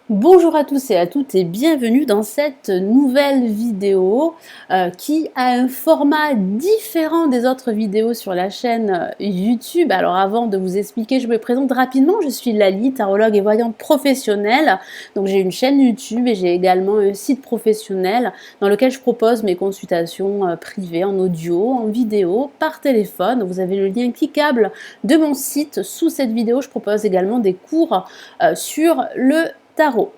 Bonjour à tous et à toutes et bienvenue dans cette nouvelle vidéo qui a un format différent des autres vidéos sur la chaîne YouTube. Alors avant de vous expliquer, je me présente rapidement. Je suis Lali, tarologue et voyante professionnelle. Donc j'ai une chaîne YouTube et j'ai également un site professionnel dans lequel je propose mes consultations privées en audio, en vidéo, par téléphone. Vous avez le lien cliquable de mon site sous cette vidéo. Je propose également des cours sur le tarot.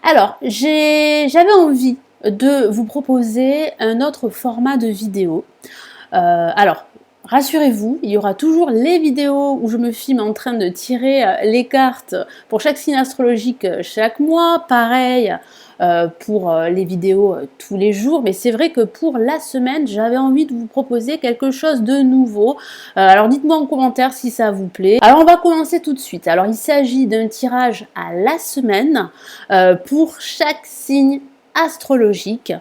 Alors, j'avais envie de vous proposer un autre format de vidéo. Alors, rassurez-vous, il y aura toujours les vidéos où je me filme en train de tirer les cartes pour chaque signe astrologique chaque mois. Pareil pour les vidéos tous les jours. Mais c'est vrai que pour la semaine, j'avais envie de vous proposer quelque chose de nouveau. Alors dites-moi en commentaire si ça vous plaît. Alors on va commencer tout de suite. Alors il s'agit d'un tirage à la semaine pour chaque signe astrologique.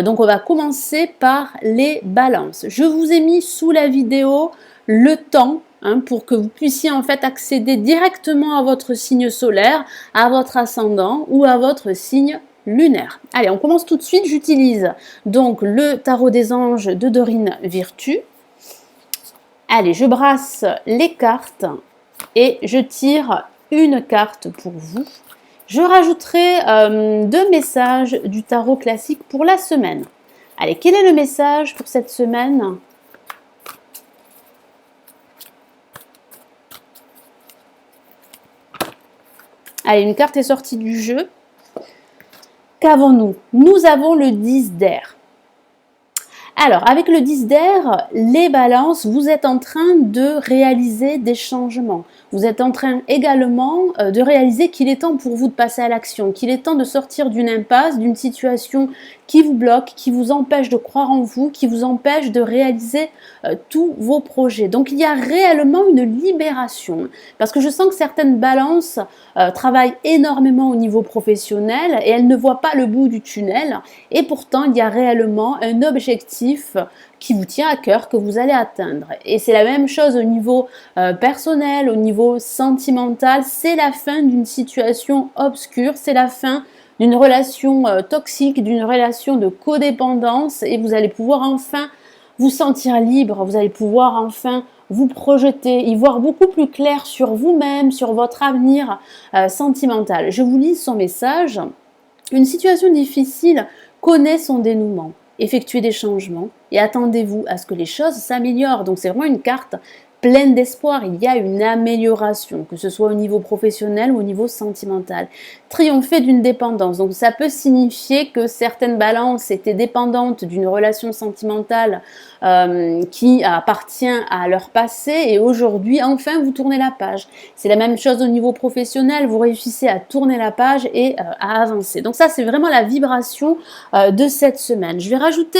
Donc on va commencer par les balances. Je vous ai mis sous la vidéo le temps pour que vous puissiez en fait accéder directement à votre signe solaire, à votre ascendant ou à votre signe lunaire. Allez, on commence tout de suite. J'utilise donc le tarot des anges de Dorine Virtue. Allez, je brasse les cartes et je tire une carte pour vous. Je rajouterai 2 messages du tarot classique pour la semaine. Allez, quel est le message pour cette semaine ? Allez, une carte est sortie du jeu. Qu'avons-nous ? Nous avons le 10 d'air. Alors, avec le 10 d'air, les balances, vous êtes en train de réaliser des changements. Vous êtes en train également de réaliser qu'il est temps pour vous de passer à l'action, qu'il est temps de sortir d'une impasse, d'une situation qui vous bloque, qui vous empêche de croire en vous, qui vous empêche de réaliser tous vos projets. Donc, il y a réellement une libération. Parce que je sens que certaines balances travaillent énormément au niveau professionnel et elles ne voient pas le bout du tunnel. Et pourtant, il y a réellement un objectif qui vous tient à cœur, que vous allez atteindre. Et c'est la même chose au niveau personnel, au niveau sentimental. C'est la fin d'une situation obscure, c'est la fin d'une relation toxique, d'une relation de codépendance et vous allez pouvoir enfin vous sentir libre, vous allez pouvoir enfin vous projeter, y voir beaucoup plus clair sur vous-même, sur votre avenir sentimental. Je vous lis son message. Une situation difficile connaît son dénouement. Effectuez des changements et attendez-vous à ce que les choses s'améliorent. Donc c'est vraiment une carte pleine d'espoir. Il y a une amélioration, que ce soit au niveau professionnel ou au niveau sentimental. Triompher d'une dépendance. Donc ça peut signifier que certaines balances étaient dépendantes d'une relation sentimentale qui appartient à leur passé et aujourd'hui, enfin, vous tournez la page. C'est la même chose au niveau professionnel. Vous réussissez à tourner la page et à avancer. Donc ça, c'est vraiment la vibration de cette semaine. Je vais rajouter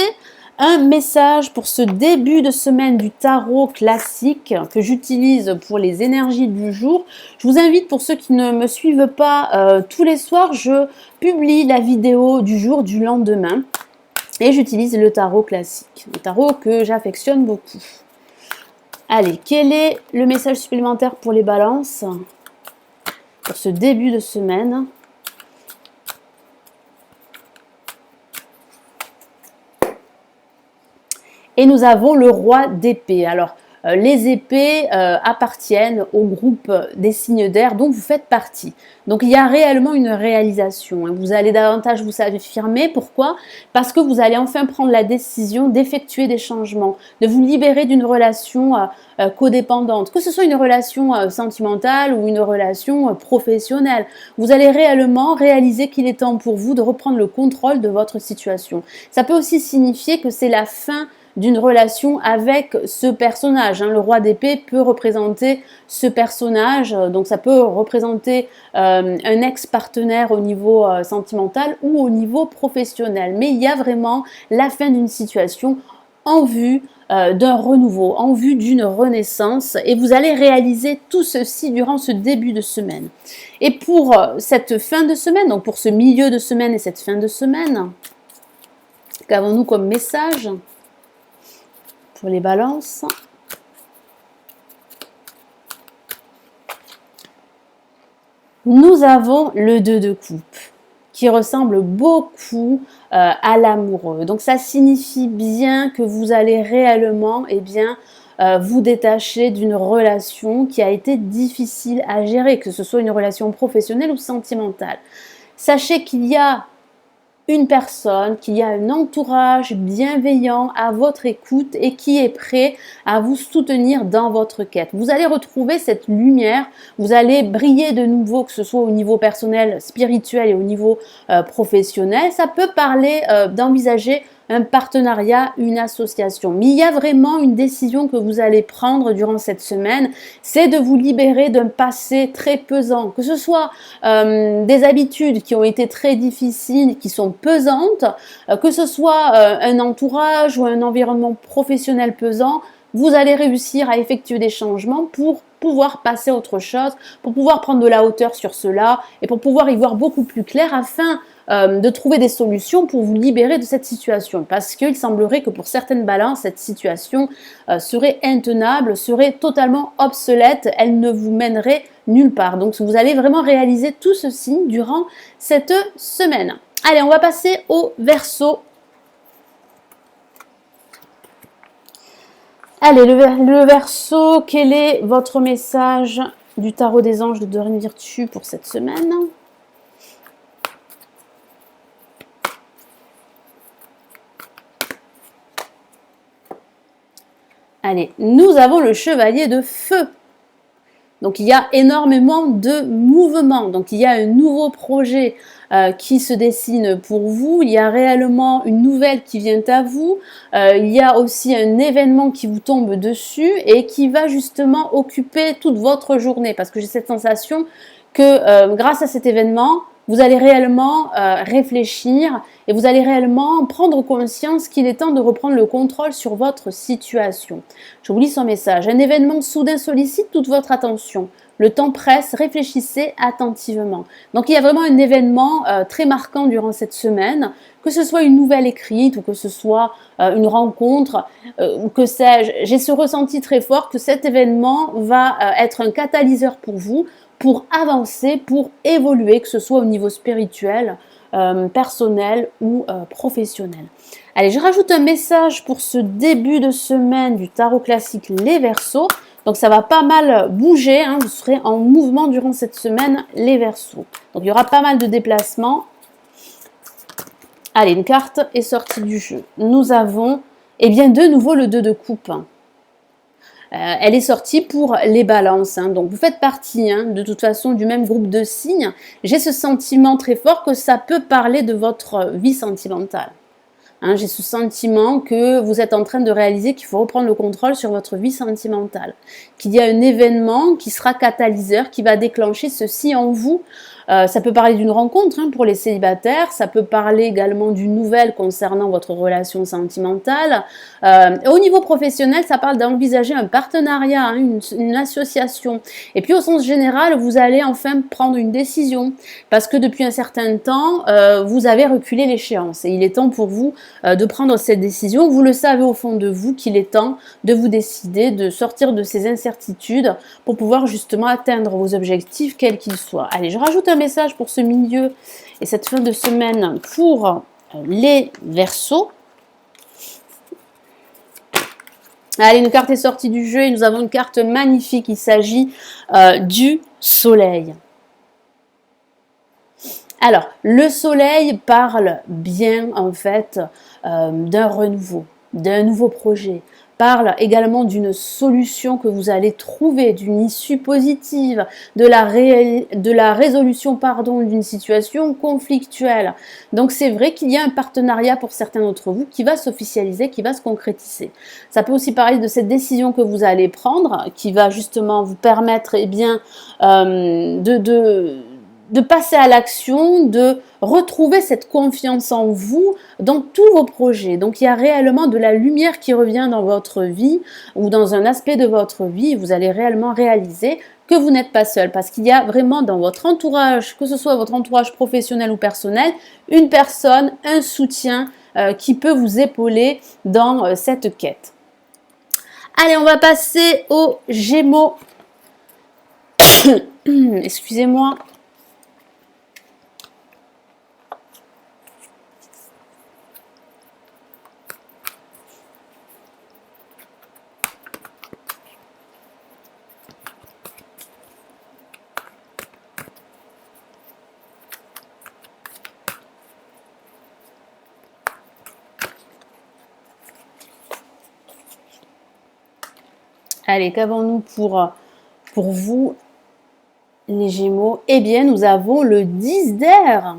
un message pour ce début de semaine du tarot classique que j'utilise pour les énergies du jour. Je vous invite, pour ceux qui ne me suivent pas tous les soirs, je publie la vidéo du jour du lendemain et j'utilise le tarot classique, le tarot que j'affectionne beaucoup. Allez, quel est le message supplémentaire pour les balances pour ce début de semaine ? Et nous avons le roi d'épée. Alors, les épées appartiennent au groupe des signes d'air dont vous faites partie. Donc, il y a réellement une réalisation. Vous allez davantage vous affirmer. Pourquoi ? Parce que vous allez enfin prendre la décision d'effectuer des changements, de vous libérer d'une relation codépendante, que ce soit une relation sentimentale ou une relation professionnelle. Vous allez réellement réaliser qu'il est temps pour vous de reprendre le contrôle de votre situation. Ça peut aussi signifier que c'est la fin d'une relation avec ce personnage. Le roi d'épée peut représenter ce personnage, donc ça peut représenter un ex-partenaire au niveau sentimental ou au niveau professionnel. Mais il y a vraiment la fin d'une situation en vue d'un renouveau, en vue d'une renaissance et vous allez réaliser tout ceci durant ce début de semaine. Et pour cette fin de semaine, donc pour ce milieu de semaine et cette fin de semaine, qu'avons-nous comme message ? Pour les balances. Nous avons le 2 de coupe qui ressemble beaucoup à l'amoureux. Donc ça signifie bien que vous allez réellement vous détacher d'une relation qui a été difficile à gérer, que ce soit une relation professionnelle ou sentimentale. Sachez qu'il y a une personne, qu'il y a un entourage bienveillant à votre écoute et qui est prêt à vous soutenir dans votre quête. Vous allez retrouver cette lumière, vous allez briller de nouveau, que ce soit au niveau personnel, spirituel et au niveau professionnel. Ça peut parler d'envisager un partenariat, une association. Mais il y a vraiment une décision que vous allez prendre durant cette semaine, c'est de vous libérer d'un passé très pesant, que ce soit des habitudes qui ont été très difficiles, qui sont pesantes, que ce soit un entourage ou un environnement professionnel pesant. Vous allez réussir à effectuer des changements pour pouvoir passer à autre chose, pour pouvoir prendre de la hauteur sur cela et pour pouvoir y voir beaucoup plus clair afin de trouver des solutions pour vous libérer de cette situation. Parce qu'il semblerait que pour certaines balances, cette situation serait intenable, serait totalement obsolète, elle ne vous mènerait nulle part. Donc vous allez vraiment réaliser tout ceci durant cette semaine. Allez, on va passer au Verseau. Allez, le Verseau, quel est votre message du tarot des anges de Dorine Virtue pour cette semaine ? Allez, nous avons le chevalier de feu. Donc, il y a énormément de mouvements. Donc, il y a un nouveau projet qui se dessine pour vous. Il y a réellement une nouvelle qui vient à vous. Il y a aussi un événement qui vous tombe dessus et qui va justement occuper toute votre journée. Parce que j'ai cette sensation que grâce à cet événement, vous allez réellement réfléchir et vous allez réellement prendre conscience qu'il est temps de reprendre le contrôle sur votre situation. Je vous lis son message. Un événement soudain sollicite toute votre attention. Le temps presse, réfléchissez attentivement. Donc il y a vraiment un événement très marquant durant cette semaine, que ce soit une nouvelle écrite ou que ce soit une rencontre, ou que sais-je. J'ai ce ressenti très fort que cet événement va être un catalyseur pour vous, pour avancer, pour évoluer, que ce soit au niveau spirituel, personnel ou professionnel. Allez, je rajoute un message pour ce début de semaine du tarot classique Les Verseaux. Donc ça va pas mal bouger, hein, vous serez en mouvement durant cette semaine les Verseaux. Donc il y aura pas mal de déplacements. Allez, une carte est sortie du jeu. Nous avons, de nouveau le 2 de coupe. Elle est sortie pour les balances, hein. Donc vous faites partie de toute façon du même groupe de signes. J'ai ce sentiment très fort que ça peut parler de votre vie sentimentale. J'ai ce sentiment que vous êtes en train de réaliser qu'il faut reprendre le contrôle sur votre vie sentimentale. Qu'il y a un événement qui sera catalyseur, qui va déclencher ceci en vous. Ça peut parler d'une rencontre pour les célibataires, ça peut parler également d'une nouvelle concernant votre relation sentimentale. Au niveau professionnel, ça parle d'envisager un partenariat, une association. Et puis au sens général, vous allez enfin prendre une décision parce que depuis un certain temps, vous avez reculé l'échéance et il est temps pour vous de prendre cette décision. Vous le savez au fond de vous qu'il est temps de vous décider, de sortir de ces incertitudes pour pouvoir justement atteindre vos objectifs, quels qu'ils soient. Allez, je rajoute un message pour ce milieu et cette fin de semaine pour les Verseaux. Allez, une carte est sortie du jeu et nous avons une carte magnifique. Il s'agit du Soleil. Alors, le Soleil parle bien en fait d'un renouveau, d'un nouveau projet. Parle également d'une solution que vous allez trouver, d'une issue positive, de la résolution d'une situation conflictuelle. Donc c'est vrai qu'il y a un partenariat pour certains d'entre vous qui va s'officialiser, qui va se concrétiser. Ça peut aussi parler de cette décision que vous allez prendre, qui va justement vous permettre de passer à l'action, de retrouver cette confiance en vous dans tous vos projets. Donc il y a réellement de la lumière qui revient dans votre vie ou dans un aspect de votre vie et vous allez réellement réaliser que vous n'êtes pas seul parce qu'il y a vraiment dans votre entourage, que ce soit votre entourage professionnel ou personnel, une personne, un soutien qui peut vous épauler dans cette quête. Allez, on va passer aux Gémeaux. Excusez-moi. Allez, qu'avons-nous pour vous, les Gémeaux? Eh bien, nous avons le 10 d'air.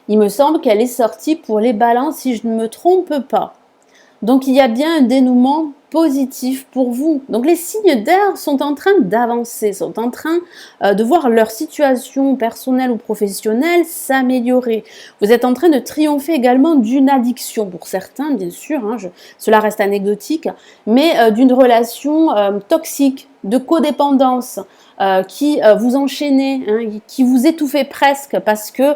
Il me semble qu'elle est sortie pour les balances, si je ne me trompe pas. Donc, il y a bien un dénouement positif pour vous. Donc, les signes d'air sont en train d'avancer, sont en train de voir leur situation personnelle ou professionnelle s'améliorer. Vous êtes en train de triompher également d'une addiction, pour certains, bien sûr, hein, cela reste anecdotique, mais d'une relation toxique, de codépendance, qui vous enchaînait, hein, qui vous étouffait presque parce que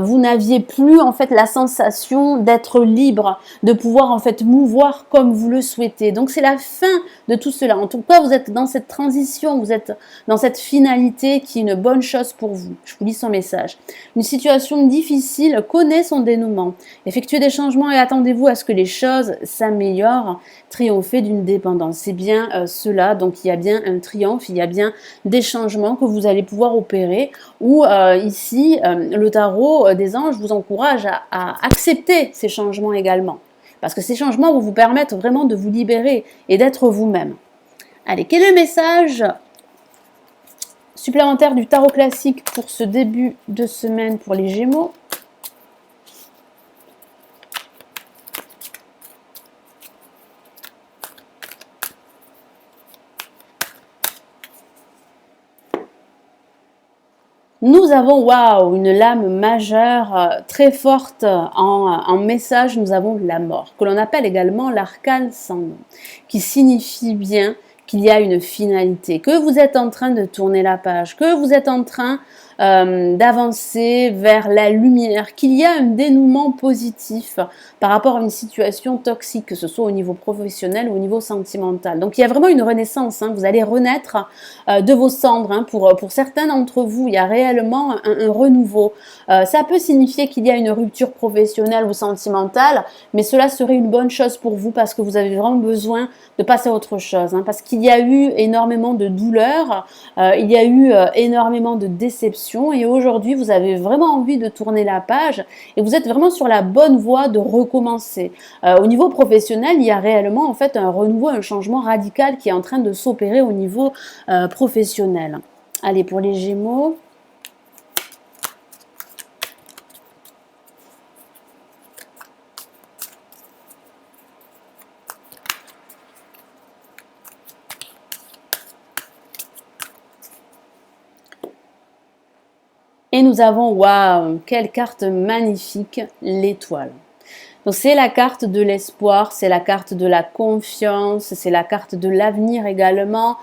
vous n'aviez plus en fait la sensation d'être libre, de pouvoir en fait mouvoir comme vous le souhaitez. Donc c'est la fin de tout cela. En tout cas, vous êtes dans cette transition, vous êtes dans cette finalité qui est une bonne chose pour vous. Je vous lis son message. Une situation difficile connaît son dénouement. Effectuez des changements et attendez-vous à ce que les choses s'améliorent. Triompher d'une dépendance. C'est bien cela. Donc il y a bien un triomphe, il y a bien des changements que vous allez pouvoir opérer. Ou ici, le tarot des anges vous encourage à accepter ces changements également. Parce que ces changements vont vous permettre vraiment de vous libérer et d'être vous-même. Allez, quel est le message supplémentaire du tarot classique pour ce début de semaine pour les Gémeaux? Nous avons, waouh, une lame majeure très forte en message. Nous avons la mort, que l'on appelle également l'arcane sans nom, qui signifie bien qu'il y a une finalité, que vous êtes en train de tourner la page, que vous êtes en train d'avancer vers la lumière, qu'il y a un dénouement positif par rapport à une situation toxique, que ce soit au niveau professionnel ou au niveau sentimental. Donc il y a vraiment une renaissance, hein, vous allez renaître de vos cendres, hein, pour certains d'entre vous, il y a réellement un renouveau. Ça peut signifier qu'il y a une rupture professionnelle ou sentimentale, mais cela serait une bonne chose pour vous parce que vous avez vraiment besoin de passer à autre chose, hein, parce qu'il y a eu énormément de douleurs, il y a eu énormément de déceptions et aujourd'hui vous avez vraiment envie de tourner la page et vous êtes vraiment sur la bonne voie de recommencer. Au niveau professionnel, il y a réellement en fait un renouveau, un changement radical qui est en train de s'opérer au niveau professionnel. Allez, pour les Gémeaux. Et nous avons, waouh, quelle carte magnifique, l'étoile. Donc c'est la carte de l'espoir, c'est la carte de la confiance, c'est la carte de l'avenir également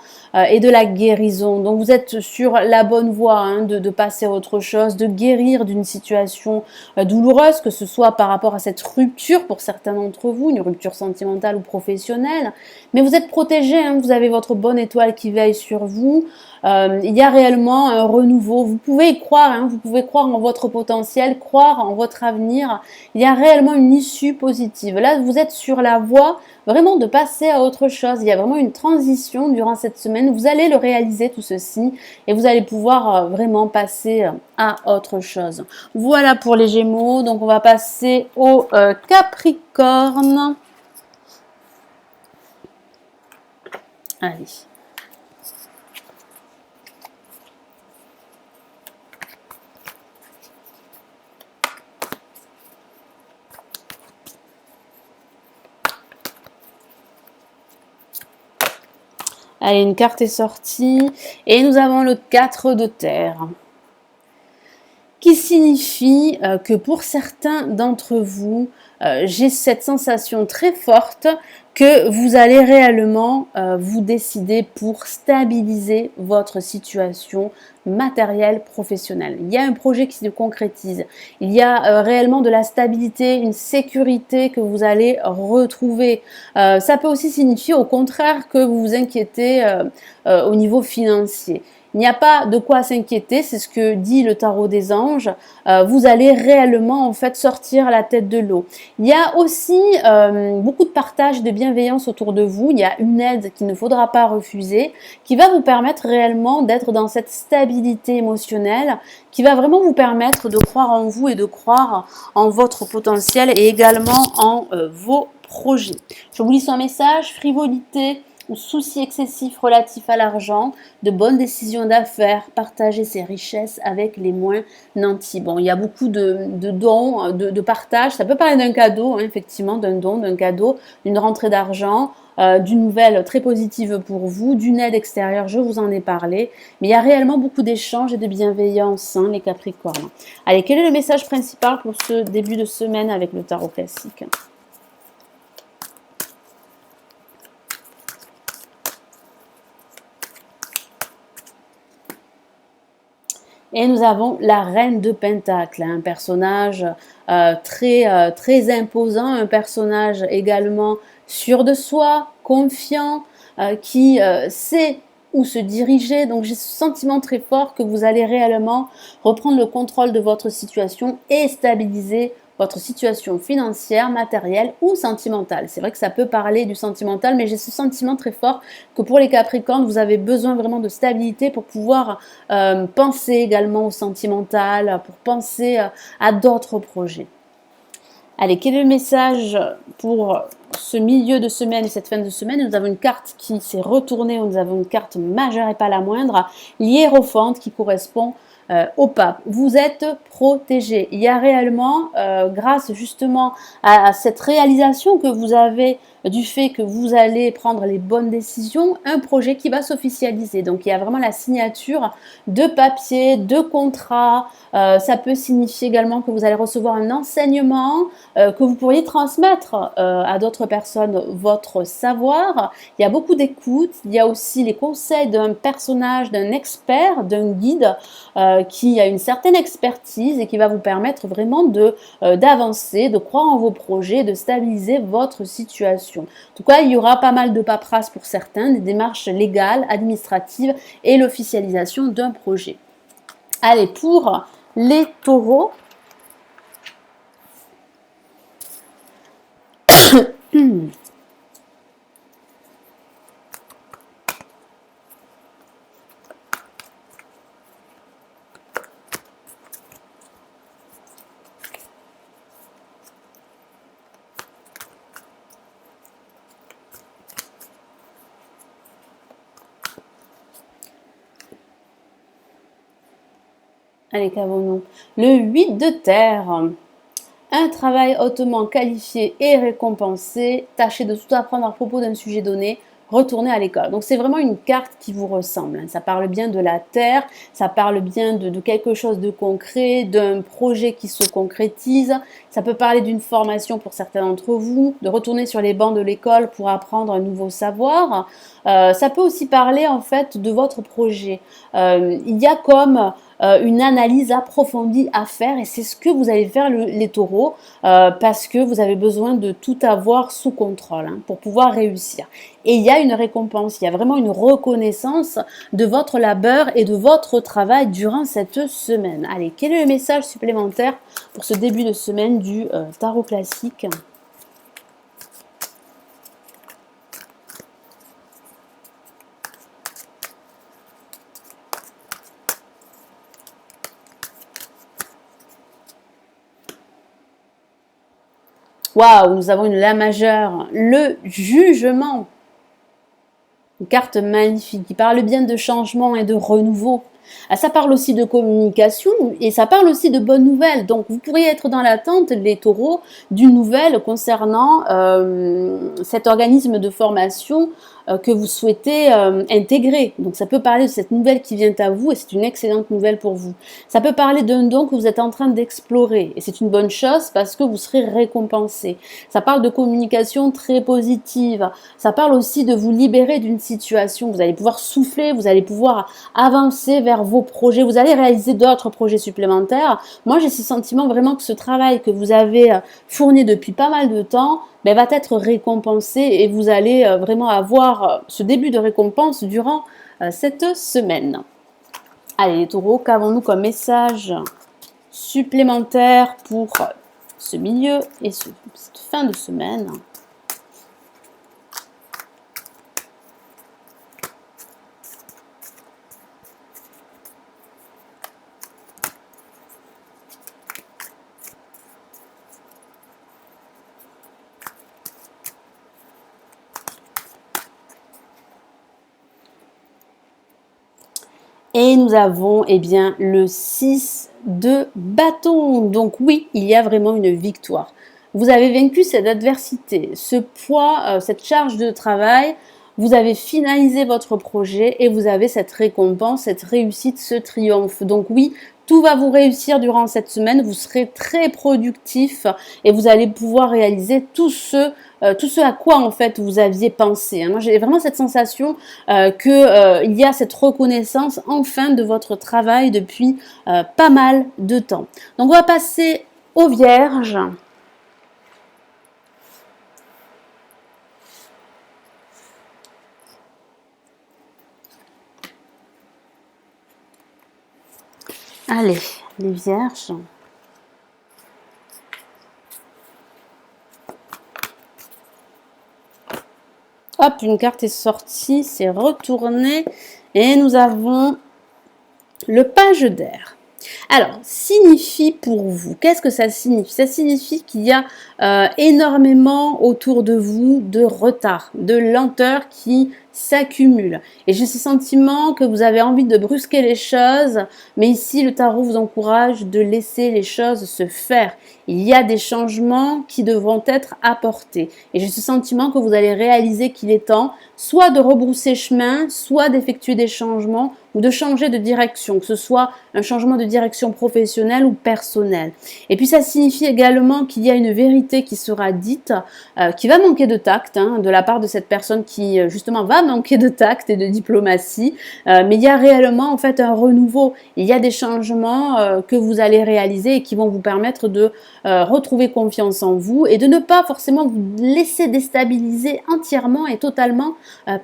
et de la guérison. Donc vous êtes sur la bonne voie, hein, de passer à autre chose, de guérir d'une situation douloureuse, que ce soit par rapport à cette rupture pour certains d'entre vous, une rupture sentimentale ou professionnelle. Mais vous êtes protégé, hein, vous avez votre bonne étoile qui veille sur vous. Il y a réellement un renouveau. Vous pouvez y croire, hein, vous pouvez croire en votre potentiel, croire en votre avenir. Il y a réellement une issue positive. Là, vous êtes sur la voie vraiment de passer à autre chose. Il y a vraiment une transition durant cette semaine. Vous allez le réaliser tout ceci et vous allez pouvoir vraiment passer à autre chose. Voilà pour les Gémeaux. Donc, on va passer au Capricorne. Allez. Allez, une carte est sortie et nous avons le 4 de terre qui signifie que pour certains d'entre vous, j'ai cette sensation très forte que vous allez réellement vous décider pour stabiliser votre situation matérielle professionnelle. Il y a un projet qui se concrétise. Il y a réellement de la stabilité, une sécurité que vous allez retrouver. Ça peut aussi signifier au contraire que vous vous inquiétez au niveau financier. Il n'y a pas de quoi s'inquiéter, c'est ce que dit le tarot des anges. Vous allez réellement en fait sortir la tête de l'eau. Il y a aussi beaucoup de partage, de bienveillance autour de vous. Il y a une aide qu'il ne faudra pas refuser, qui va vous permettre réellement d'être dans cette stabilité émotionnelle, qui va vraiment vous permettre de croire en vous et de croire en votre potentiel et également en vos projets. Je vous lis son message, frivolité, ou soucis excessifs relatifs à l'argent, de bonnes décisions d'affaires, partager ses richesses avec les moins nantis. Bon, il y a beaucoup de dons, de partage. Ça peut parler d'un cadeau, hein, effectivement, d'un don, d'un cadeau, d'une rentrée d'argent, d'une nouvelle très positive pour vous, d'une aide extérieure, je vous en ai parlé. Mais il y a réellement beaucoup d'échanges et de bienveillance, hein, les Capricornes. Allez, quel est le message principal pour ce début de semaine avec le tarot classique ? Et nous avons la reine de Pentacle, un personnage très imposant, un personnage également sûr de soi, confiant, qui sait où se diriger. Donc j'ai ce sentiment très fort que vous allez réellement reprendre le contrôle de votre situation et stabiliser votre situation financière, matérielle ou sentimentale. C'est vrai que ça peut parler du sentimental, mais j'ai ce sentiment très fort que pour les Capricornes, vous avez besoin vraiment de stabilité pour pouvoir penser également au sentimental, pour penser à d'autres projets. Allez, quel est le message pour ce milieu de semaine et cette fin de semaine? Nous avons une carte qui s'est retournée, nous avons une carte majeure et pas la moindre, l'hiérophante qui correspond au pape. Vous êtes protégé. Il y a réellement, grâce justement à cette réalisation que vous avez du fait que vous allez prendre les bonnes décisions, un projet qui va s'officialiser. Donc il y a vraiment la signature de papier, de contrat. Ça peut signifier également que vous allez recevoir un enseignement, que vous pourriez transmettre à d'autres personnes votre savoir. Il y a beaucoup d'écoute. Il y a aussi les conseils d'un personnage, d'un expert, d'un guide qui a une certaine expertise et qui va vous permettre vraiment d'avancer, de croire en vos projets, de stabiliser votre situation. En tout cas, il y aura pas mal de paperasse pour certains, des démarches légales, administratives et l'officialisation d'un projet. Allez, pour les taureaux, allez, qu'avons-nous? Le 8 de terre. Un travail hautement qualifié et récompensé. Tâchez de tout apprendre à propos d'un sujet donné. Retournez à l'école. Donc c'est vraiment une carte qui vous ressemble. Ça parle bien de la terre, ça parle bien de quelque chose de concret, d'un projet qui se concrétise. Ça peut parler d'une formation pour certains d'entre vous, de retourner sur les bancs de l'école pour apprendre un nouveau savoir. Ça peut aussi parler en fait de votre projet. Il y a comme une analyse approfondie à faire et c'est ce que vous allez faire les taureaux parce que vous avez besoin de tout avoir sous contrôle pour pouvoir réussir. Et il y a une récompense, il y a vraiment une reconnaissance de votre labeur et de votre travail durant cette semaine. Allez, quel est le message supplémentaire pour ce début de semaine du tarot classique ? Waouh, nous avons une La majeure, le jugement. Une carte magnifique qui parle bien de changement et de renouveau. Ça parle aussi de communication et ça parle aussi de bonnes nouvelles. Donc vous pourriez être dans l'attente, les taureaux, d'une nouvelle concernant cet organisme de formation que vous souhaitez intégrer. Donc ça peut parler de cette nouvelle qui vient à vous et c'est une excellente nouvelle pour vous. Ça peut parler d'un don que vous êtes en train d'explorer et c'est une bonne chose parce que vous serez récompensé. Ça parle de communication très positive. Ça parle aussi de vous libérer d'une situation. Vous allez pouvoir souffler, vous allez pouvoir avancer vers vos projets. Vous allez réaliser d'autres projets supplémentaires. Moi, j'ai ce sentiment vraiment que ce travail que vous avez fourni depuis pas mal de temps va être récompensé et vous allez vraiment avoir ce début de récompense durant cette semaine. Allez les taureaux, qu'avons-nous comme message supplémentaire pour ce milieu et cette fin de semaine ? nous avons eh bien, le 6 de bâton. Donc oui, il y a vraiment une victoire. Vous avez vaincu cette adversité, ce poids, cette charge de travail. Vous avez finalisé votre projet et vous avez cette récompense, cette réussite, ce triomphe. Donc oui, tout va vous réussir durant cette semaine. vous serez très productif et vous allez pouvoir réaliser tout ce à quoi en fait vous aviez pensé. Moi j'ai vraiment cette sensation qu'il y a cette reconnaissance enfin de votre travail depuis pas mal de temps. Donc on va passer aux Vierges. Allez, les Vierges. Hop, une carte est sortie, c'est retourné et nous avons le page d'air. Alors, signifie pour vous, qu'est-ce que ça signifie? Ça signifie qu'il y a énormément autour de vous de retard, de lenteur qui s'accumule. Et j'ai ce sentiment que vous avez envie de brusquer les choses, mais ici le tarot vous encourage de laisser les choses se faire. Il y a des changements qui devront être apportés. Et j'ai ce sentiment que vous allez réaliser qu'il est temps soit de rebrousser chemin, soit d'effectuer des changements ou de changer de direction, que ce soit un changement de direction professionnelle ou personnelle. Et puis ça signifie également qu'il y a une vérité qui sera dite, qui va manquer de tact de la part de cette personne qui justement va manquer de tact et de diplomatie, mais il y a réellement en fait un renouveau. Il y a des changements que vous allez réaliser et qui vont vous permettre de retrouver confiance en vous et de ne pas forcément vous laisser déstabiliser entièrement et totalement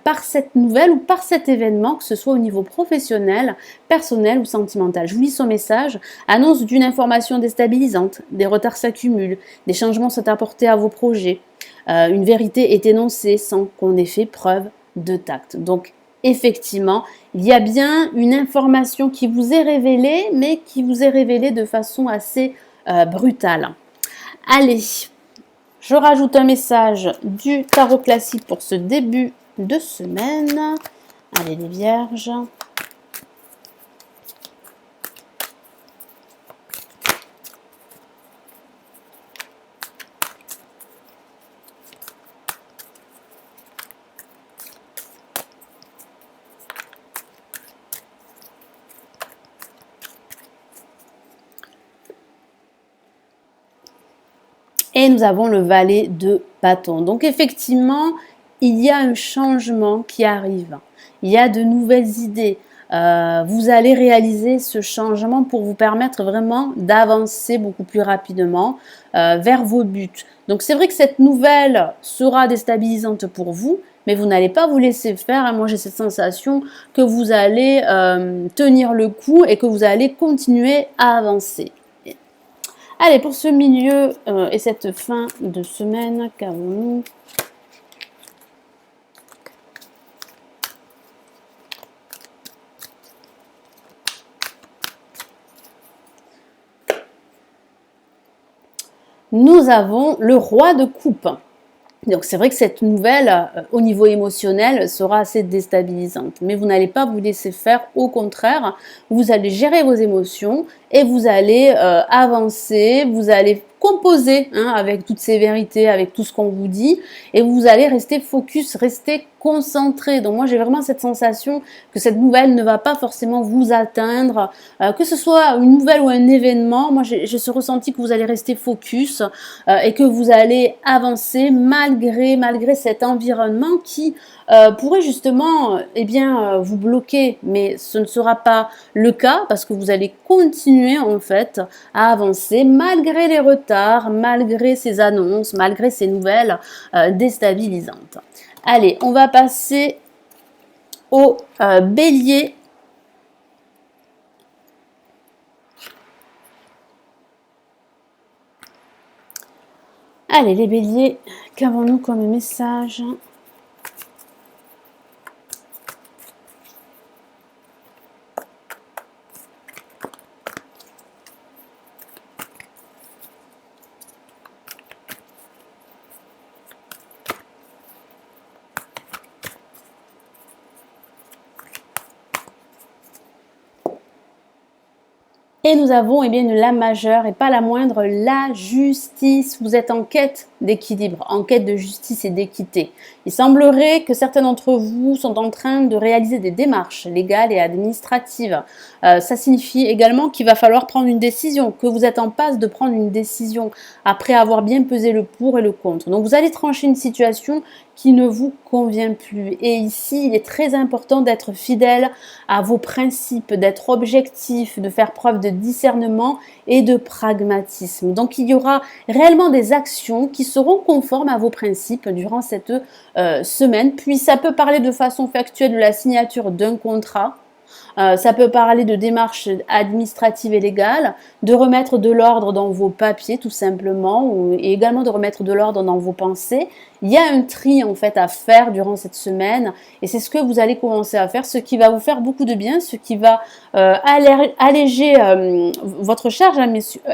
par cette nouvelle ou par cet événement, que ce soit au niveau professionnel, personnel ou sentimental. Je vous lis son message. Annonce d'une information déstabilisante, des retards s'accumulent, des changements sont apportés à vos projets, une vérité est énoncée sans qu'on ait fait preuve de tact. Donc effectivement, il y a bien une information qui vous est révélée, mais qui vous est révélée de façon assez brutale. Allez, je rajoute un message du tarot classique pour ce début de semaine. Allez les Vierges. Et nous avons le valet de bâton. Donc effectivement, il y a un changement qui arrive. Il y a de nouvelles idées. Vous allez réaliser ce changement pour vous permettre vraiment d'avancer beaucoup plus rapidement vers vos buts. Donc c'est vrai que cette nouvelle sera déstabilisante pour vous, mais vous n'allez pas vous laisser faire. Moi j'ai cette sensation que vous allez tenir le coup et que vous allez continuer à avancer. Allez, pour ce milieu et cette fin de semaine, qu'avons-nous? Nous avons le roi de coupe. Donc c'est vrai que cette nouvelle, au niveau émotionnel, sera assez déstabilisante. Mais vous n'allez pas vous laisser faire, au contraire, vous allez gérer vos émotions et vous allez avancer, vous allez composer avec toutes ces vérités, avec tout ce qu'on vous dit, et vous allez rester focus, rester concentré. Donc moi j'ai vraiment cette sensation que cette nouvelle ne va pas forcément vous atteindre, que ce soit une nouvelle ou un événement. Moi j'ai ce ressenti que vous allez rester focus et que vous allez avancer malgré cet environnement qui pourrait justement vous bloquer, mais ce ne sera pas le cas parce que vous allez continuer en fait à avancer malgré les retards, malgré ces annonces, malgré ces nouvelles déstabilisantes. Allez, on va passer au bélier. Allez, les béliers, qu'avons-nous comme message ? Et nous avons eh bien, une lame majeure et pas la moindre, la justice. Vous êtes en quête d'équilibre, en quête de justice et d'équité. Il semblerait que certains d'entre vous sont en train de réaliser des démarches légales et administratives. Ça signifie également qu'il va falloir prendre une décision, que vous êtes en passe de prendre une décision après avoir bien pesé le pour et le contre. Donc vous allez trancher une situation qui ne vous convient plus. Et ici, il est très important d'être fidèle à vos principes, d'être objectif, de faire preuve de discernement et de pragmatisme. Donc il y aura réellement des actions qui seront conformes à vos principes durant cette semaine. Puis ça peut parler de façon factuelle de la signature d'un contrat. Ça peut parler de démarches administratives et légales, de remettre de l'ordre dans vos papiers tout simplement, et également de remettre de l'ordre dans vos pensées. Il y a un tri en fait à faire durant cette semaine et c'est ce que vous allez commencer à faire, ce qui va vous faire beaucoup de bien, ce qui va alléger votre charge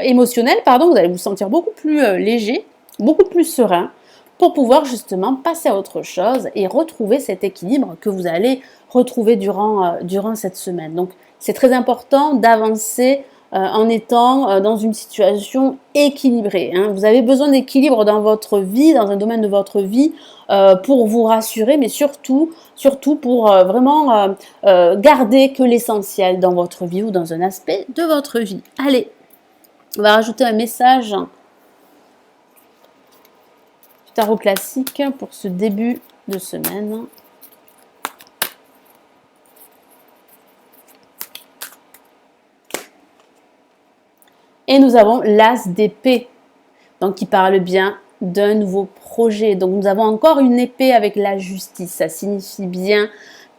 émotionnelle, pardon, vous allez vous sentir beaucoup plus léger, beaucoup plus serein pour pouvoir justement passer à autre chose et retrouver cet équilibre que vous allez retrouver durant cette semaine. Donc, c'est très important d'avancer en étant dans une situation équilibrée. Hein. Vous avez besoin d'équilibre dans votre vie, dans un domaine de votre vie, pour vous rassurer, mais surtout pour vraiment garder que l'essentiel dans votre vie ou dans un aspect de votre vie. Allez, on va rajouter un message tarot classique pour ce début de semaine. Et nous avons l'as d'épée, donc qui parle bien d'un nouveau projet. Donc nous avons encore une épée avec la justice. Ça signifie bien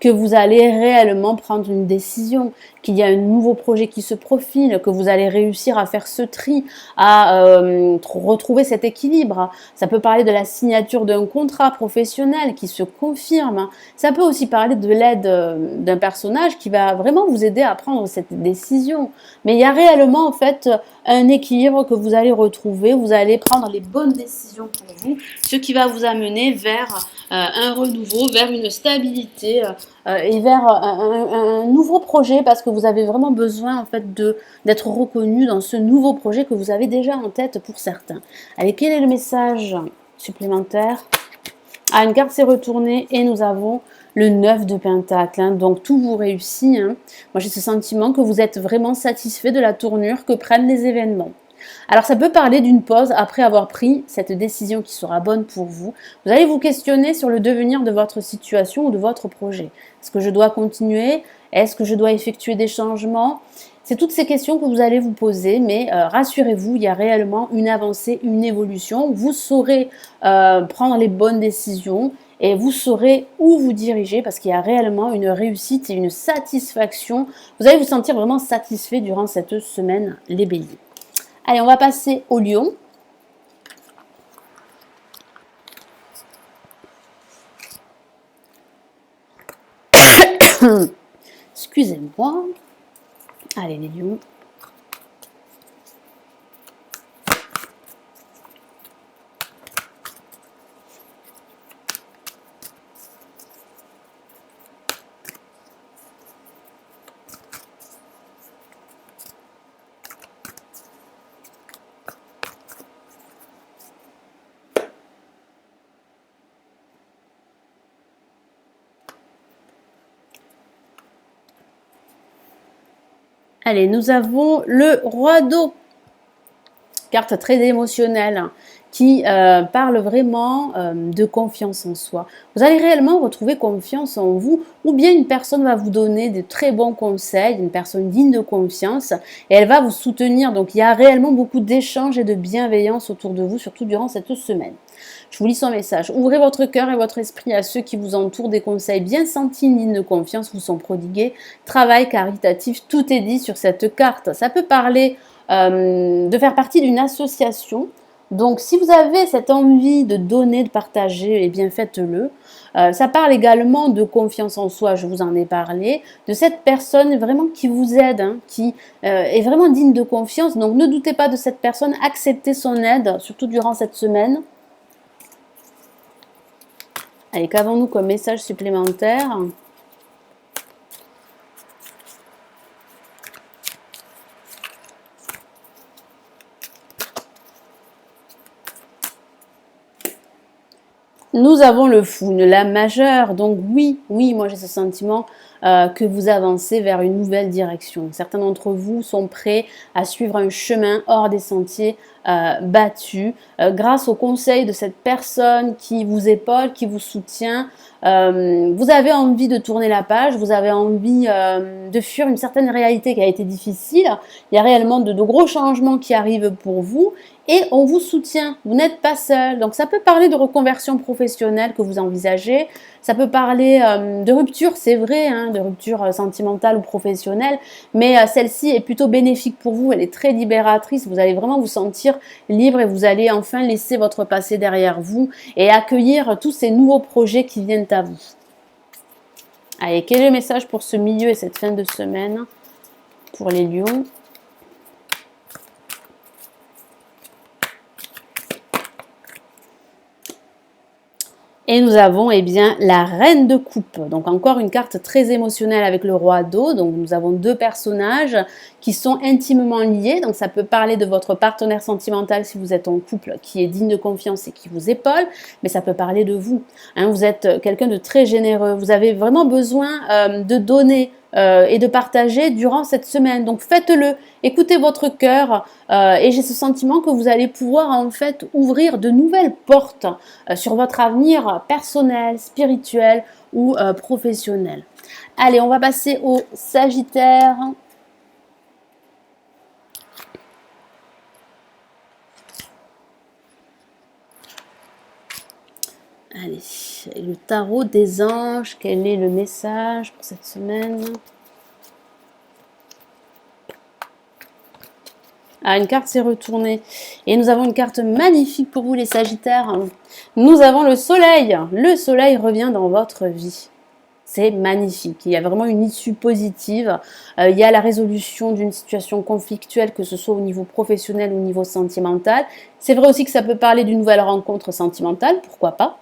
que vous allez réellement prendre une décision, qu'il y a un nouveau projet qui se profile, que vous allez réussir à faire ce tri, à retrouver cet équilibre. Ça peut parler de la signature d'un contrat professionnel qui se confirme. Ça peut aussi parler de l'aide d'un personnage qui va vraiment vous aider à prendre cette décision. Mais il y a réellement en fait un équilibre que vous allez retrouver. Vous allez prendre les bonnes décisions pour vous, ce qui va vous amener vers un renouveau, vers une stabilité et vers un nouveau projet parce que vous avez vraiment besoin en fait d'être reconnu dans ce nouveau projet que vous avez déjà en tête pour certains. Allez, quel est le message supplémentaire? Ah, une carte s'est retournée et nous avons le 9 de Pentacle. Hein, donc tout vous réussit. Hein. Moi j'ai ce sentiment que vous êtes vraiment satisfait de la tournure que prennent les événements. Alors ça peut parler d'une pause après avoir pris cette décision qui sera bonne pour vous. Vous allez vous questionner sur le devenir de votre situation ou de votre projet. Est-ce que je dois continuer? Est-ce que je dois effectuer des changements? C'est toutes ces questions que vous allez vous poser, mais rassurez-vous, il y a réellement une avancée, une évolution. Vous saurez prendre les bonnes décisions et vous saurez où vous diriger parce qu'il y a réellement une réussite et une satisfaction. Vous allez vous sentir vraiment satisfait durant cette semaine, les béliers. Allez, on va passer au lion. Excusez-moi. Allez, les lions. Allez, nous avons le roi d'eau, carte très émotionnelle qui parle vraiment de confiance en soi. Vous allez réellement retrouver confiance en vous ou bien une personne va vous donner de très bons conseils, une personne digne de confiance et elle va vous soutenir. Donc il y a réellement beaucoup d'échanges et de bienveillance autour de vous, surtout durant cette semaine. Je vous lis son message. Ouvrez votre cœur et votre esprit à ceux qui vous entourent. Des conseils bien sentis, dignes de confiance vous sont prodigués. Travail caritatif, tout est dit sur cette carte. Ça peut parler de faire partie d'une association. Donc, si vous avez cette envie de donner, de partager, eh bien faites-le. Ça parle également de confiance en soi, je vous en ai parlé, de cette personne vraiment qui vous aide, hein, qui est vraiment digne de confiance. Donc, ne doutez pas de cette personne, acceptez son aide, surtout durant cette semaine. Allez, qu'avons-nous comme message supplémentaire ? Nous avons le fou, la majeure, donc oui, moi j'ai ce sentiment que vous avancez vers une nouvelle direction. Certains d'entre vous sont prêts à suivre un chemin hors des sentiers battus grâce au conseil de cette personne qui vous épaule, qui vous soutient. Vous avez envie de tourner la page, vous avez envie de fuir une certaine réalité qui a été difficile. Il y a réellement de gros changements qui arrivent pour vous et on vous soutient. Vous n'êtes pas seul. Donc ça peut parler de reconversion professionnelle que vous envisagez. Ça peut parler de rupture, c'est vrai, hein, de rupture sentimentale ou professionnelle, mais celle-ci est plutôt bénéfique pour vous, elle est très libératrice, vous allez vraiment vous sentir libre et vous allez enfin laisser votre passé derrière vous et accueillir tous ces nouveaux projets qui viennent à vous. Allez, quel est le message pour ce milieu et cette fin de semaine pour les lions ? Et nous avons eh bien, la reine de coupe. Donc encore une carte très émotionnelle avec le roi d'eau. Donc nous avons deux personnages qui sont intimement liés. Donc ça peut parler de votre partenaire sentimental si vous êtes en couple qui est digne de confiance et qui vous épaule. Mais ça peut parler de vous. Hein, vous êtes quelqu'un de très généreux. Vous avez vraiment besoin de donner et de partager durant cette semaine. Donc faites-le, écoutez votre cœur et j'ai ce sentiment que vous allez pouvoir en fait ouvrir de nouvelles portes sur votre avenir personnel, spirituel ou professionnel. Allez, on va passer au Sagittaire. Allez, le tarot des anges, quel est le message pour cette semaine ? Ah, une carte s'est retournée. Et nous avons une carte magnifique pour vous les Sagittaires. Nous avons le soleil. Le soleil revient dans votre vie. C'est magnifique. Il y a vraiment une issue positive. Il y a la résolution d'une situation conflictuelle, que ce soit au niveau professionnel ou au niveau sentimental. C'est vrai aussi que ça peut parler d'une nouvelle rencontre sentimentale, pourquoi pas.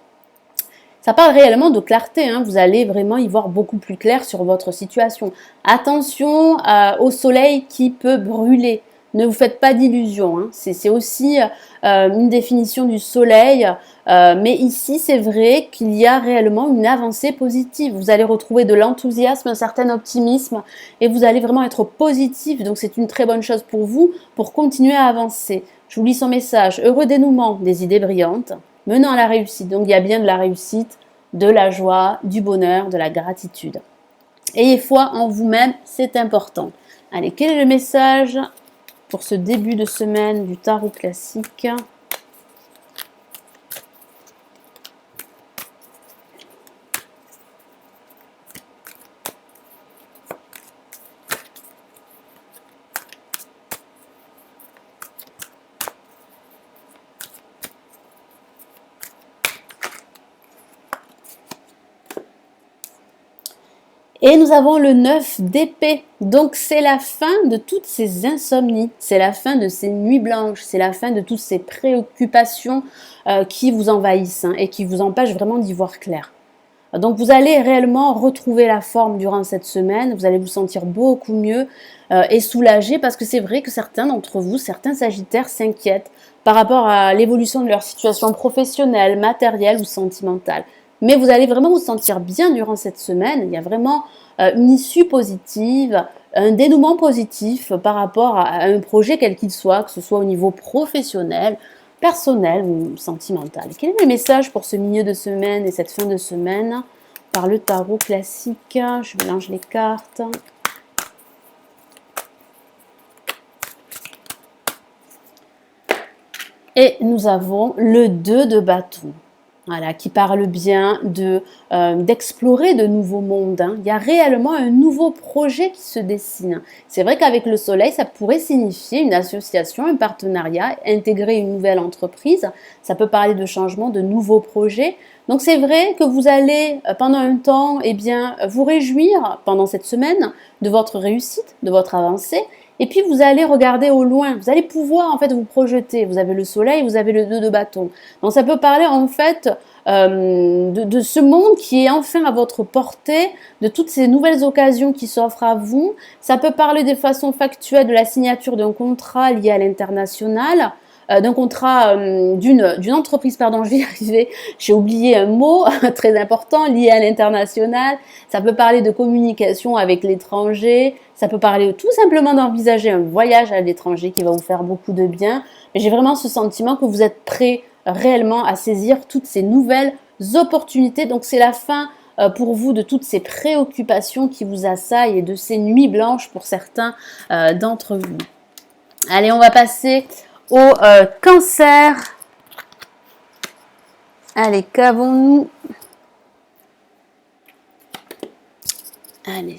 Ça parle réellement de clarté, hein. Vous allez vraiment y voir beaucoup plus clair sur votre situation. Attention au soleil qui peut brûler. Ne vous faites pas d'illusions, hein. C'est aussi une définition du soleil, mais ici c'est vrai qu'il y a réellement une avancée positive. Vous allez retrouver de l'enthousiasme, un certain optimisme et vous allez vraiment être positif, donc c'est une très bonne chose pour vous pour continuer à avancer. Je vous lis son message, heureux dénouement, des idées brillantes, menant à la réussite. Donc il y a bien de la réussite, de la joie, du bonheur, de la gratitude. Ayez foi en vous-même, c'est important. Allez, quel est le message pour ce début de semaine du tarot classique ? Et nous avons le 9 d'épée. Donc c'est la fin de toutes ces insomnies, c'est la fin de ces nuits blanches, c'est la fin de toutes ces préoccupations qui vous envahissent hein, et qui vous empêchent vraiment d'y voir clair. Donc vous allez réellement retrouver la forme durant cette semaine, vous allez vous sentir beaucoup mieux et soulagé parce que c'est vrai que certains d'entre vous, certains Sagittaires s'inquiètent par rapport à l'évolution de leur situation professionnelle, matérielle ou sentimentale. Mais vous allez vraiment vous sentir bien durant cette semaine. Il y a vraiment une issue positive, un dénouement positif par rapport à un projet quel qu'il soit, que ce soit au niveau professionnel, personnel ou sentimental. Quel est le message pour ce milieu de semaine et cette fin de semaine par le tarot classique? Je mélange les cartes. Et nous avons le 2 de bâton. Voilà, qui parle bien d'explorer de nouveaux mondes. Hein. Il y a réellement un nouveau projet qui se dessine. C'est vrai qu'avec le soleil, ça pourrait signifier une association, un partenariat, intégrer une nouvelle entreprise. Ça peut parler de changement, de nouveaux projets. Donc c'est vrai que vous allez pendant un temps vous réjouir pendant cette semaine de votre réussite, de votre avancée. Et puis vous allez regarder au loin, vous allez pouvoir en fait vous projeter. Vous avez le soleil, vous avez le 2 de bâton. Donc ça peut parler en fait de ce monde qui est enfin à votre portée, de toutes ces nouvelles occasions qui s'offrent à vous. Ça peut parler de façon factuelle de la signature d'un contrat lié à l'international. d'un contrat, d'une entreprise, pardon, je vais y arriver, j'ai oublié un mot très important lié à l'international. Ça peut parler de communication avec l'étranger, ça peut parler tout simplement d'envisager un voyage à l'étranger qui va vous faire beaucoup de bien. Mais j'ai vraiment ce sentiment que vous êtes prêt réellement à saisir toutes ces nouvelles opportunités. Donc c'est la fin pour vous de toutes ces préoccupations qui vous assaillent et de ces nuits blanches pour certains d'entre vous. Allez, on va passer au cancer. Allez, qu'avons-nous? Allez.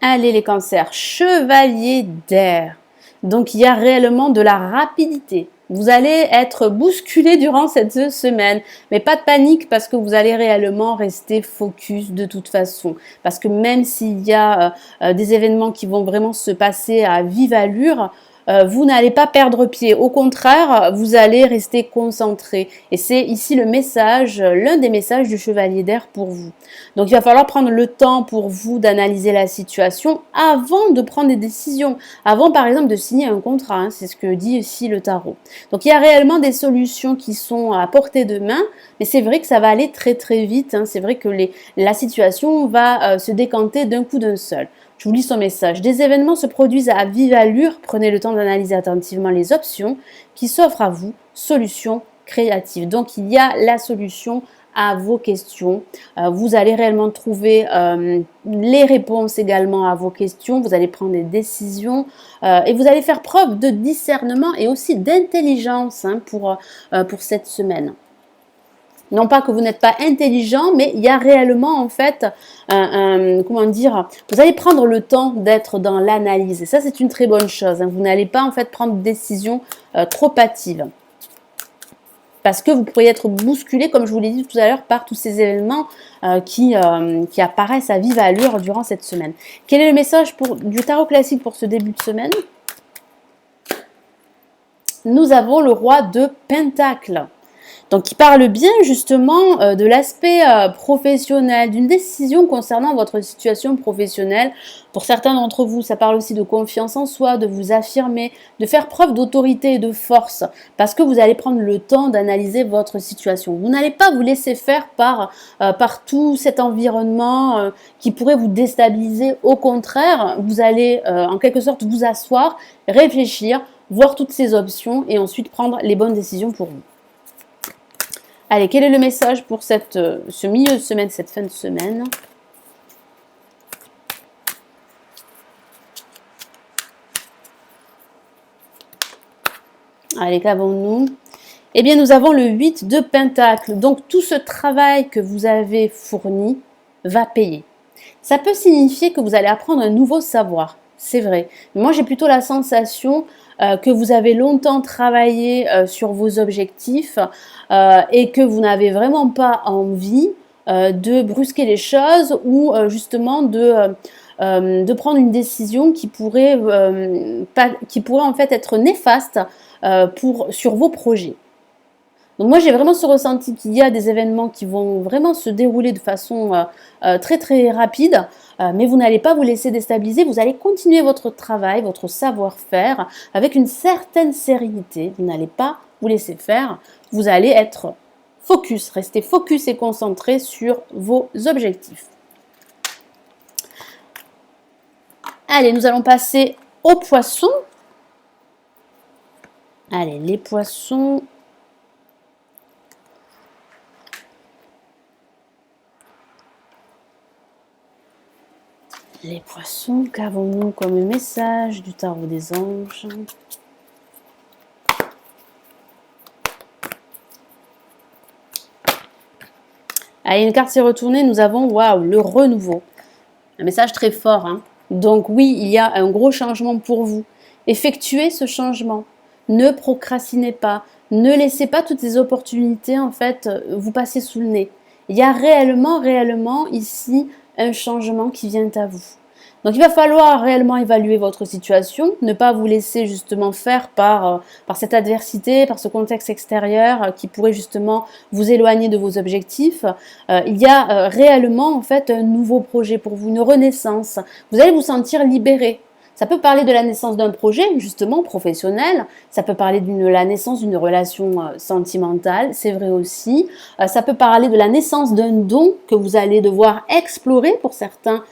Allez les cancers, chevalier d'air. Donc il y a réellement de la rapidité. Vous allez être bousculé durant cette semaine, mais pas de panique parce que vous allez réellement rester focus de toute façon. Parce que même s'il y a des événements qui vont vraiment se passer à vive allure, vous n'allez pas perdre pied. Au contraire, vous allez rester concentré. Et c'est ici le message, l'un des messages du chevalier d'air pour vous. Donc il va falloir prendre le temps pour vous d'analyser la situation avant de prendre des décisions. Avant par exemple de signer un contrat, hein, c'est ce que dit ici le tarot. Donc il y a réellement des solutions qui sont à portée de main, mais c'est vrai que ça va aller très très vite. Hein. C'est vrai que la situation va se décanter d'un coup d'un seul. Je vous lis son message. Des événements se produisent à vive allure. Prenez le temps d'analyser attentivement les options qui s'offrent à vous. Solutions créatives. Donc, il y a la solution à vos questions. Vous allez réellement trouver les réponses également à vos questions. Vous allez prendre des décisions et vous allez faire preuve de discernement et aussi d'intelligence hein, pour cette semaine. Non pas que vous n'êtes pas intelligent, mais il y a réellement en fait, comment dire, vous allez prendre le temps d'être dans l'analyse. Et ça, c'est une très bonne chose. Hein. Vous n'allez pas en fait prendre de décisions trop hâtives. Parce que vous pourriez être bousculé, comme je vous l'ai dit tout à l'heure, par tous ces événements qui apparaissent à vive allure durant cette semaine. Quel est le message du tarot classique pour ce début de semaine? Nous avons le roi de Pentacles. Donc, il parle bien justement de l'aspect professionnel, d'une décision concernant votre situation professionnelle. Pour certains d'entre vous, ça parle aussi de confiance en soi, de vous affirmer, de faire preuve d'autorité et de force, parce que vous allez prendre le temps d'analyser votre situation. Vous n'allez pas vous laisser faire par tout cet environnement qui pourrait vous déstabiliser. Au contraire, vous allez en quelque sorte vous asseoir, réfléchir, voir toutes ces options et ensuite prendre les bonnes décisions pour vous. Allez, quel est le message pour ce milieu de semaine, cette fin de semaine? Allez, qu'avons-nous? Eh bien, nous avons le 8 de Pentacles. Donc, tout ce travail que vous avez fourni va payer. Ça peut signifier que vous allez apprendre un nouveau savoir. C'est vrai. Moi, j'ai plutôt la sensation que vous avez longtemps travaillé sur vos objectifs et que vous n'avez vraiment pas envie de brusquer les choses ou justement de prendre une décision qui pourrait en fait être néfaste sur vos projets. Donc moi j'ai vraiment ce ressenti qu'il y a des événements qui vont vraiment se dérouler de façon très très rapide, mais vous n'allez pas vous laisser déstabiliser, vous allez continuer votre travail, votre savoir-faire avec une certaine sérénité, vous n'allez pas vous laisser faire, vous allez être focus, rester focus et concentré sur vos objectifs. Allez, nous allons passer aux poissons. Allez, les poissons. Les poissons, qu'avons-nous comme message du tarot des anges? Allez, une carte s'est retournée, nous avons, waouh, le renouveau. Un message très fort, hein. Donc oui, il y a un gros changement pour vous. Effectuez ce changement. Ne procrastinez pas. Ne laissez pas toutes ces opportunités en fait vous passer sous le nez. Il y a réellement ici un changement qui vient à vous. Donc il va falloir réellement évaluer votre situation, ne pas vous laisser justement faire par cette adversité, par ce contexte extérieur qui pourrait justement vous éloigner de vos objectifs. Il y a réellement en fait un nouveau projet pour vous, une renaissance. Vous allez vous sentir libéré. Ça peut parler de la naissance d'un projet, justement, professionnel. Ça peut parler de la naissance d'une relation sentimentale, c'est vrai aussi. Ça peut parler de la naissance d'un don que vous allez devoir explorer pour certains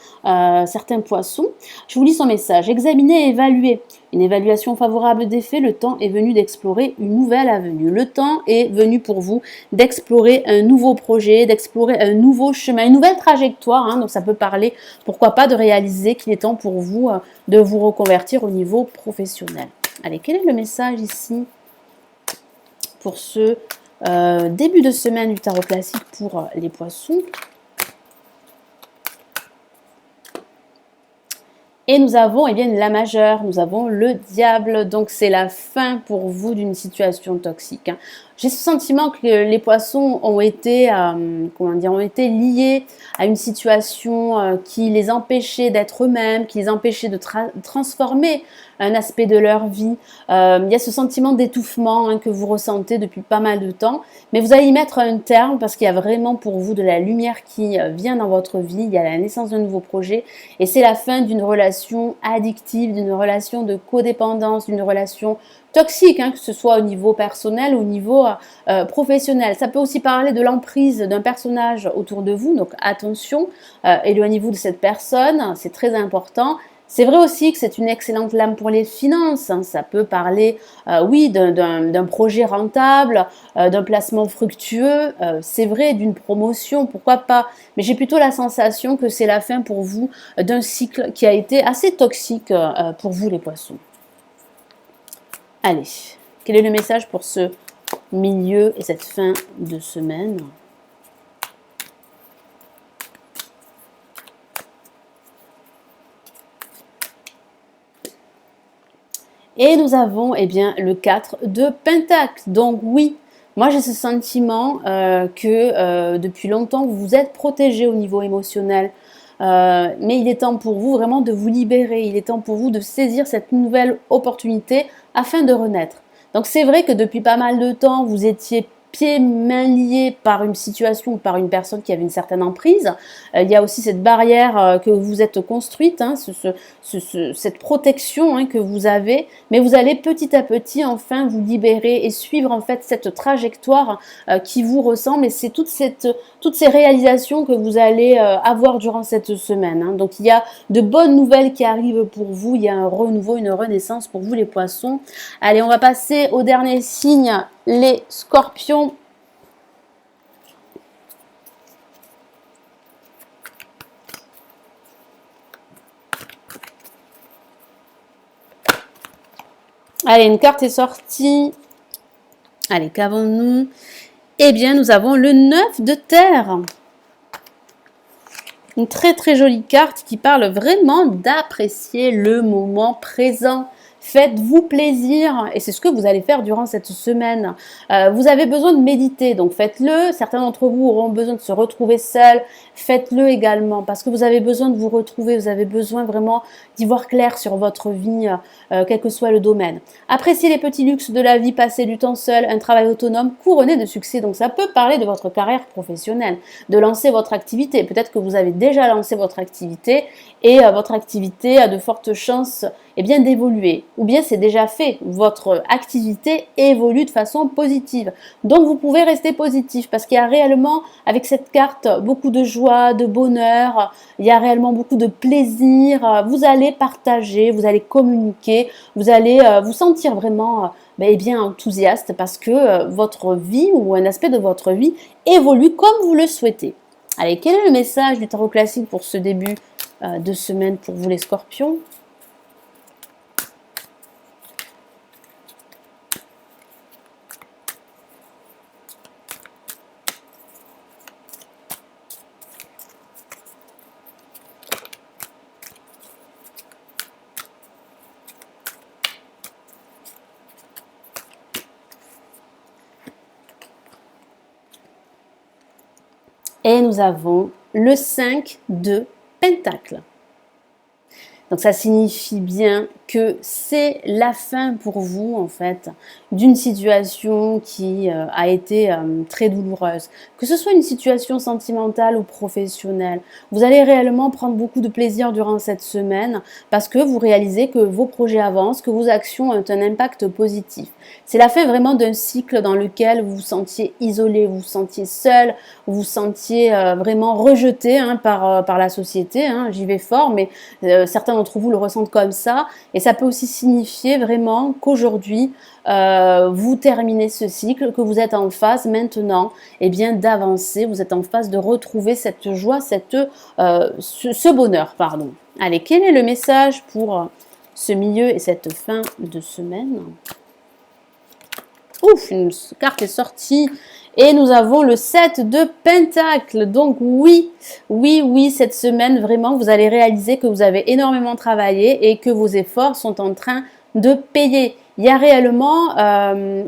poissons. Je vous lis son message. Examiner et évaluer. Une évaluation favorable des faits, le temps est venu d'explorer une nouvelle avenue. Le temps est venu pour vous d'explorer un nouveau projet, d'explorer un nouveau chemin, une nouvelle trajectoire. Hein. Donc ça peut parler, pourquoi pas, de réaliser qu'il est temps pour vous de vous reconvertir au niveau professionnel. Allez, quel est le message ici pour ce début de semaine du tarot classique pour les poissons? Et nous avons eh bien, la majeure, nous avons le diable, donc c'est la fin pour vous d'une situation toxique. Hein. J'ai ce sentiment que les poissons ont été, ont été liés à une situation qui les empêchait d'être eux-mêmes, qui les empêchait de transformer un aspect de leur vie. Il y a ce sentiment d'étouffement hein, que vous ressentez depuis pas mal de temps, mais vous allez y mettre un terme parce qu'il y a vraiment pour vous de la lumière qui vient dans votre vie, il y a la naissance d'un nouveau projet et c'est la fin d'une relation addictive, d'une relation de codépendance, d'une relation toxique, hein, que ce soit au niveau personnel ou au niveau professionnel. Ça peut aussi parler de l'emprise d'un personnage autour de vous, donc attention, éloignez-vous de cette personne, c'est très important. C'est vrai aussi que c'est une excellente lame pour les finances. Hein. Ça peut parler, oui, d'un projet rentable, d'un placement fructueux. C'est vrai, d'une promotion, pourquoi pas. Mais j'ai plutôt la sensation que c'est la fin pour vous d'un cycle qui a été assez toxique pour vous, les poissons. Allez, quel est le message pour ce milieu et cette fin de semaine ? Et nous avons eh bien, le 4 de Pentacle. Donc oui, moi j'ai ce sentiment que depuis longtemps vous vous êtes protégé au niveau émotionnel. Mais il est temps pour vous vraiment de vous libérer. Il est temps pour vous de saisir cette nouvelle opportunité afin de renaître. Donc c'est vrai que depuis pas mal de temps, vous étiez pieds, mains liés par une situation ou par une personne qui avait une certaine emprise. Il y a aussi cette barrière que vous êtes construite, hein, cette protection hein, que vous avez, mais vous allez petit à petit enfin vous libérer et suivre en fait cette trajectoire qui vous ressemble et c'est toutes ces réalisations que vous allez avoir durant cette semaine. Hein. Donc il y a de bonnes nouvelles qui arrivent pour vous, il y a un renouveau, une renaissance pour vous les poissons. Allez, on va passer au dernier signe, les scorpions. Allez, une carte est sortie. Allez, qu'avons-nous? Eh bien, nous avons le 9 de terre. Une très très jolie carte qui parle vraiment d'apprécier le moment présent. Faites-vous plaisir et c'est ce que vous allez faire durant cette semaine. Vous avez besoin de méditer, donc faites-le. Certains d'entre vous auront besoin de se retrouver seuls. Faites-le également parce que vous avez besoin de vous retrouver. Vous avez besoin vraiment d'y voir clair sur votre vie, quel que soit le domaine. Appréciez les petits luxes de la vie, passez du temps seul, un travail autonome couronné de succès. Donc ça peut parler de votre carrière professionnelle, de lancer votre activité. Peut-être que vous avez déjà lancé votre activité et votre activité a de fortes chances eh bien, d'évoluer. Ou bien c'est déjà fait, votre activité évolue de façon positive. Donc vous pouvez rester positif parce qu'il y a réellement avec cette carte beaucoup de joie, de bonheur, il y a réellement beaucoup de plaisir. Vous allez partager, vous allez communiquer, vous allez vous sentir vraiment eh bien, enthousiaste parce que votre vie ou un aspect de votre vie évolue comme vous le souhaitez. Allez, quel est le message du tarot classique pour ce début de semaine pour vous les scorpions ? Et nous avons le 5 de Pentacle. Donc ça signifie bien que c'est la fin pour vous, en fait, d'une situation qui a été très douloureuse. Que ce soit une situation sentimentale ou professionnelle, vous allez réellement prendre beaucoup de plaisir durant cette semaine parce que vous réalisez que vos projets avancent, que vos actions ont un impact positif. C'est la fin vraiment d'un cycle dans lequel vous vous sentiez isolé, vous vous sentiez seul, vous vous sentiez vraiment rejeté par la société. J'y vais fort, mais certains d'entre vous le ressentent comme ça. Et ça peut aussi signifier vraiment qu'aujourd'hui, vous terminez ce cycle, que vous êtes en phase maintenant d'avancer, vous êtes en phase de retrouver cette joie, ce bonheur. Pardon. Allez, quel est le message pour ce milieu et cette fin de semaine? Ouf, une carte est sortie et nous avons le 7 de Pentacle. Donc oui, cette semaine, vraiment, vous allez réaliser que vous avez énormément travaillé et que vos efforts sont en train de payer. Il y a réellement,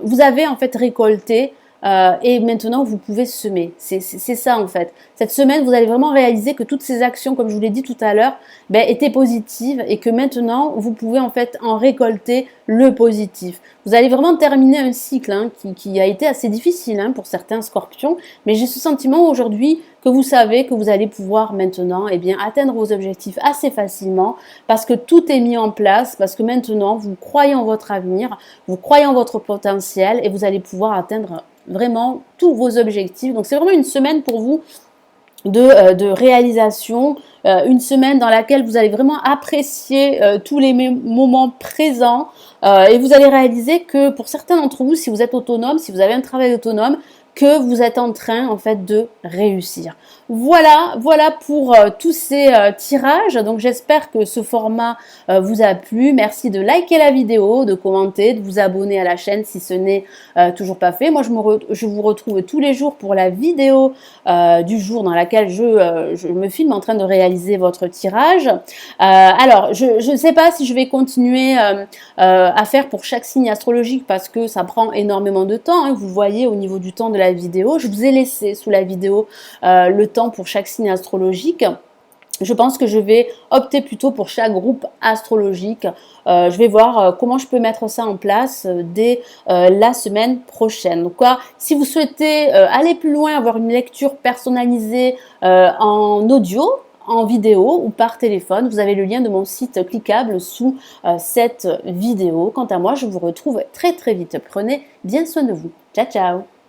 vous avez en fait récolté et maintenant vous pouvez semer. C'est ça en fait. Cette semaine, vous allez vraiment réaliser que toutes ces actions, comme je vous l'ai dit tout à l'heure, étaient positives et que maintenant vous pouvez en fait en récolter le positif. Vous allez vraiment terminer un cycle qui a été assez difficile pour certains scorpions, mais j'ai ce sentiment aujourd'hui que vous savez que vous allez pouvoir maintenant atteindre vos objectifs assez facilement parce que tout est mis en place, parce que maintenant vous croyez en votre avenir, vous croyez en votre potentiel et vous allez pouvoir atteindre vraiment tous vos objectifs. Donc c'est vraiment une semaine pour vous de réalisation, une semaine dans laquelle vous allez vraiment apprécier tous les moments présents et vous allez réaliser que pour certains d'entre vous, si vous êtes autonome, si vous avez un travail autonome, que vous êtes en train en fait de réussir. Voilà pour tous ces tirages. Donc j'espère que ce format vous a plu. Merci de liker la vidéo, de commenter, de vous abonner à la chaîne si ce n'est toujours pas fait. Moi je vous retrouve tous les jours pour la vidéo du jour dans laquelle je me filme en train de réaliser votre tirage. Alors je ne sais pas si je vais continuer à faire pour chaque signe astrologique parce que ça prend énormément de temps. Vous voyez au niveau du temps de la vidéo, je vous ai laissé sous la vidéo le temps pour chaque signe astrologique. Je pense que je vais opter plutôt pour chaque groupe astrologique. Je vais voir comment je peux mettre ça en place dès la semaine prochaine. Donc, si vous souhaitez aller plus loin, avoir une lecture personnalisée en audio, en vidéo ou par téléphone, vous avez le lien de mon site cliquable sous cette vidéo. Quant à moi, je vous retrouve très vite. Prenez bien soin de vous. Ciao, ciao!